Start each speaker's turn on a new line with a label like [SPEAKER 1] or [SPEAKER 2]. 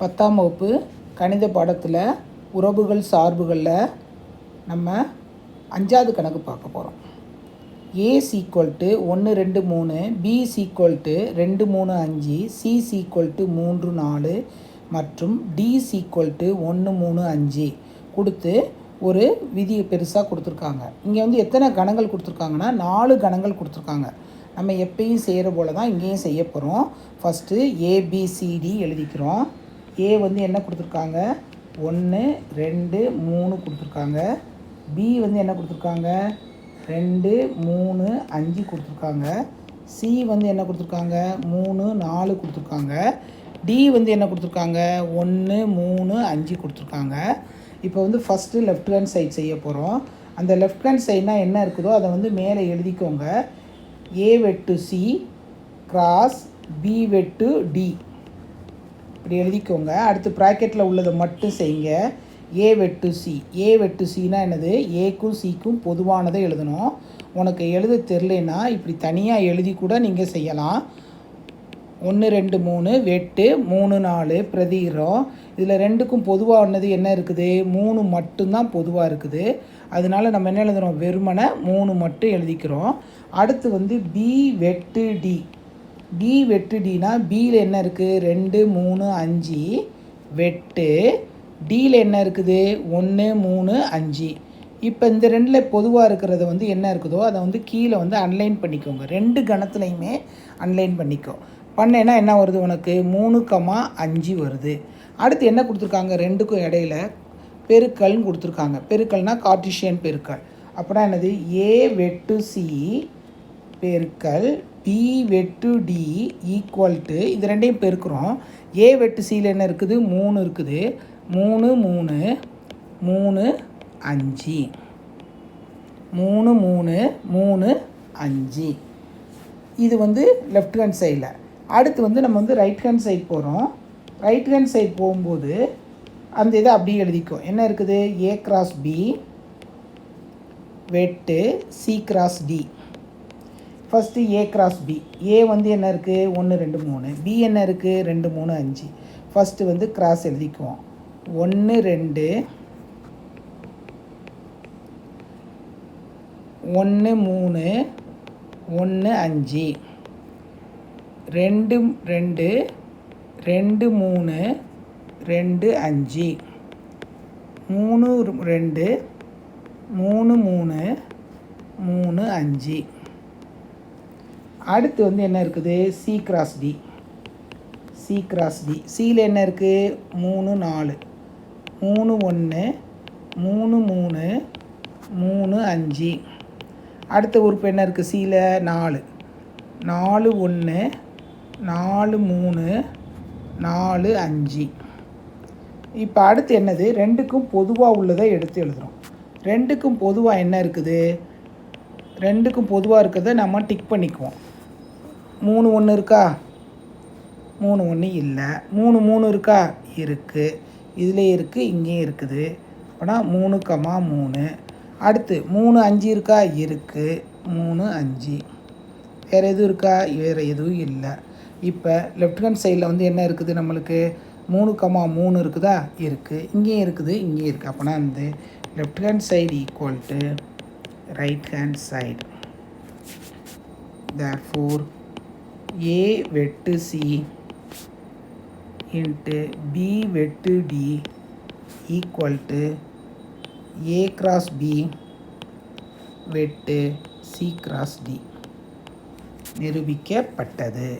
[SPEAKER 1] 10ஆம் வகுப்பு கணித பாடத்தில் உறவுகள் சார்புகளில் நம்ம 5வது கணக்கு பார்க்க போகிறோம். A = 1 2 3, B = 2 3 5, C = 3 4 மற்றும் D = 1 3 5 கொடுத்து ஒரு விதியை பெருசாக கொடுத்துருக்காங்க. இங்கே எத்தனை கணங்கள் கொடுத்துருக்காங்கன்னா 4 கணங்கள் கொடுத்துருக்காங்க. நம்ம எப்பயும் செய்கிற போல தான் இங்கேயும் செய்ய போகிறோம். ஃபஸ்ட்டு ABCD எழுதிக்கிறோம். A என்ன கொடுத்துருக்காங்க, 1 2 3 கொடுத்துருக்காங்க. B என்ன கொடுத்துருக்காங்க, 2 3 5 கொடுத்துருக்காங்க. C என்ன கொடுத்துருக்காங்க, 3 4 கொடுத்துருக்காங்க. D என்ன கொடுத்துருக்காங்க, 1 3 5 கொடுத்துருக்காங்க. இப்போ ஃபஸ்ட்டு லெஃப்ட் ஹேண்ட் சைட் செய்ய போகிறோம். அந்த லெஃப்ட் ஹேண்ட் சைட்னா என்ன இருக்குதோ அதை மேலே எழுதிக்கோங்க. A வெட்டு C கிராஸ் B வெட்டு D இப்படி எழுதிக்கோங்க. அடுத்து ப்ராக்கெட்டில் உள்ளதை மட்டும் செய்யுங்க. A வெட்டு C. A வெட்டு Cனா என்னது, ஏக்கும் சிக்கும் பொதுவானதை எழுதணும். உனக்கு எழுத தெரிலனா இப்படி தனியாக எழுதி கூட நீங்கள் செய்யலாம். 1 2 3 வெட்டு 3 4 பிரதிகிறோம். இதில் ரெண்டுக்கும் பொதுவானது என்ன இருக்குது, 3 மட்டும்தான் பொதுவாக இருக்குது. அதனால நம்ம என்ன எழுதுகிறோம், வெறுமனை 3 மட்டும் எழுதிக்கிறோம். அடுத்து B வெட்டு D. B வெட்டு Dனா Bயில் என்ன இருக்குது, 2 3 5 வெட்டு Dயில் என்ன இருக்குது, 1 3 5. இப்போ இந்த ரெண்டில் பொதுவாக இருக்கிறத என்ன இருக்குதோ அதை கீழே அன்லைன் பண்ணிக்கோங்க. 2 கணத்துலையுமே அன்லைன் பண்ணிக்கோ. பண்ணேன்னா என்ன வருது, உனக்கு 3,5 வருது. அடுத்து என்ன கொடுத்துருக்காங்க, ரெண்டுக்கும் இடையில பெருக்கல்னு கொடுத்துருக்காங்க. பெருக்கல்னா கார்ட்டீசியன் பெருக்கல். அப்படின்னா என்னது, A வெட்டு C பெருக்கல் B வெட்டு D ஈக்குவல்ட்டு இது ரெண்டையும் பெருக்கிறோம். A வெட்டு Cயில் என்ன இருக்குது, 3 இருக்குது. 3 3 3 5 3 3 3 5. இது லெஃப்ட் ஹேண்ட் சைடில். அடுத்து நம்ம ரைட் ஹேண்ட் சைட் போகிறோம். ரைட் ஹேண்ட் சைட் போகும்போது அந்த இதை அப்படியே எழுதிக்கும். என்ன இருக்குது, A கிராஸ் B வெட்டு C cross D. First A cross B. A என்ன இருக்குது, 1 2 3. B என்ன இருக்குது, 2 3 5. ஃபஸ்ட்டு கிராஸ் எழுதிக்குவோம். 1 2 1 3 1 5 2 2 2 3 2 5 3 2 3 3 3 5. அடுத்து என்ன இருக்குது, C cross D. C cross D. Cயில் என்ன இருக்குது, 3 4 3 1 3 3 3 5. அடுத்த உறுப்பு என்ன இருக்குது, Cயில் 4 4 1 4 3 4 5. இப்போ அடுத்து என்னது, ரெண்டுக்கும் பொதுவாக உள்ளதை எடுத்து எழுதுகிறோம். ரெண்டுக்கும் பொதுவாக என்ன இருக்குது, ரெண்டுக்கும் பொதுவாக இருக்கிறத நம்ம டிக் பண்ணிக்குவோம். 3 1 இருக்கா, 3 1 இல்லை. 3 3 இருக்கா, இருக்குது. இதிலே இருக்குது, இங்கேயும் இருக்குது. அப்படின்னா 3,3. அடுத்து 3 5 இருக்கா, இருக்குது. 3 5. வேறு எதுவும் இருக்கா, வேறு எதுவும் இல்லை. இப்போ லெஃப்ட் ஹேண்ட் சைடில் என்ன இருக்குது, நம்மளுக்கு 3,3 இருக்குதா, இருக்குது. இங்கேயும் இருக்குது, இங்கேயும் இருக்குது. அப்படின்னா left hand side equal to right hand side. therefore A வெட்டு C இன்ட்டு B வெட்டு D equal to A cross B வெட்டு C கிராஸ் D. நிரூபிக்கப்பட்டது.